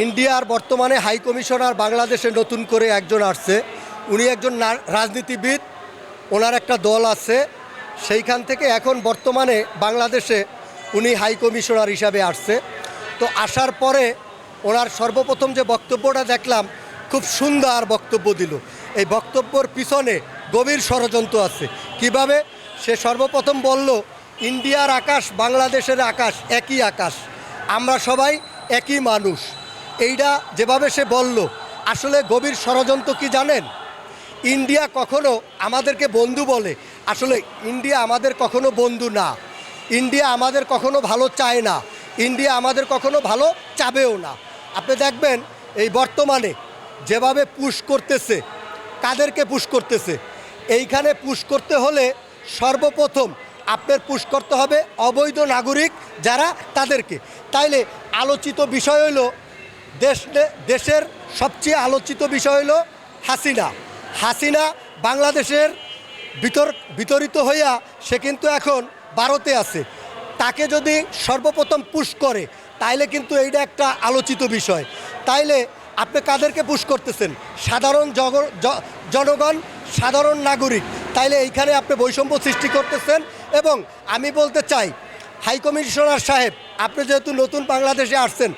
ইন্ডিয়ার বর্তমানে high commissioner বাংলাদেশে নতুন করে একজন আসছে। উনি একজন রাজনীতিবিদ, ওনার একটা দল আছে, সেইখান থেকে এখন বর্তমানে বাংলাদেশে উনি হাই কমিশনার হিসাবে আসছে। তো আসার পরে ওনার সর্বপ্রথম যে বক্তব্যটা দেখলাম, খুব সুন্দর বক্তব্য দিল। এই বক্তব্যর পিছনে গভীর ষড়যন্ত্র আছে। কিভাবে? সে সর্বপ্রথম বলল, ইন্ডিয়ার আকাশ বাংলাদেশের আকাশ একই আকাশ, আমরা সবাই একই মানুষ। এইটা যেভাবে সে বলল, আসলে গভীর ষড়যন্ত্র কি জানেন? ইন্ডিয়া কখনো আমাদেরকে বন্ধু বলে, আসলে ইন্ডিয়া আমাদের কখনো বন্ধু না। ইন্ডিয়া আমাদের কখনো ভালো চায় না, ইন্ডিয়া আমাদের কখনো ভালো চাবেও না। আপনি দেখবেন এই বর্তমানে যেভাবে পুশ করতেছে, কাদেরকে পুশ করতেছে? এইখানে পুশ করতে হলে সর্বপ্রথম আপনার পুশ করতে হবে অবৈধ নাগরিক যারা, তাদেরকে। তাইলে আলোচিত বিষয় হলো দেশের সবচেয়ে আলোচিত বিষয় হলো হাসিনা বাংলাদেশের বিতরিত হইয়া সে কিন্তু এখন ভারতে আছে। তাকে যদি সর্বপ্রথম পুশ করে তাইলে কিন্তু এইটা একটা আলোচিত বিষয়। তাইলে আপনি কাদেরকে পুশ করতেছেন? সাধারণ জনগণ, সাধারণ নাগরিক। তাইলে এইখানে আপনি বৈষম্য সৃষ্টি করতেছেন। এবং আমি বলতে চাই, হাই কমিশনার সাহেব, আপনি যেহেতু নতুন বাংলাদেশে আসছেন,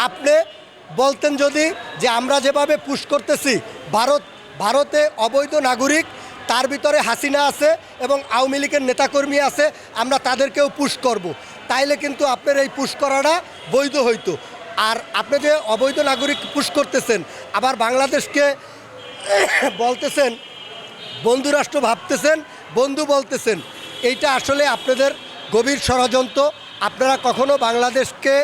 আপনি বলতেন যদি যে আমরা যেভাবে পুশ করতেছি ভারতে অবৈধ নাগরিক, তার ভিতরে হাসিনা আছে এবং আওয়ামী লীগের নেতাকর্মী আছে, আমরা তাদেরকেও পুশ করব। তাইলে কিন্তু আপনার এই পুশ করাটা বৈধ হইতো। আর আপনি যে অবৈধ নাগরিক পুশ করতেছেন, আবার বাংলাদেশকে বলতেছেন বন্ধুরাষ্ট্র ভাবতেছেন, বন্ধু বলতেছেন, এইটা আসলে আপনাদের গভীর ষড়যন্ত্র। আপনারা কখনো বাংলাদেশকে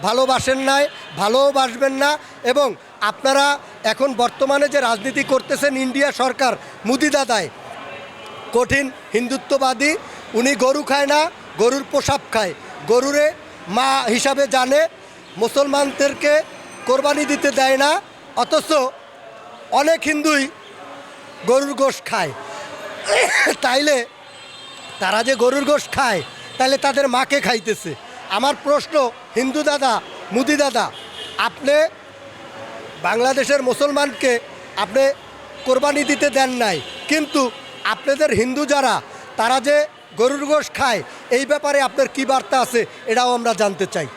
ভালোবাসেন নাই, ভালোবাসবেন না। এবং আপনারা এখন বর্তমানে যে রাজনীতি করতেছেন, ইন্ডিয়া সরকার মোদি দাদায় কঠিন হিন্দুত্ববাদী। উনি গরু খায় না, গরুর পোশাক খায়, গরুরে মা হিসাবে জানে, মুসলমানদেরকে কোরবানি দিতে দেয় না, অথচ অনেক হিন্দুই গরুর গোশ খায়। তাইলে তারা যে গরুর গোশ খায়, তাহলে তাদের মাকে খাইতেছে। আমার প্রশ্ন, হিন্দু দাদা, মোদি দাদা, আপনি বাংলাদেশের মুসলমানকে আপনি কোরবানি দিতে দেন নাই, কিন্তু আপনাদের হিন্দু যারা, তারা যে গরুর গোশ খায়, এই ব্যাপারে আপনার কী বার্তা আছে, এটাও আমরা জানতে চাই।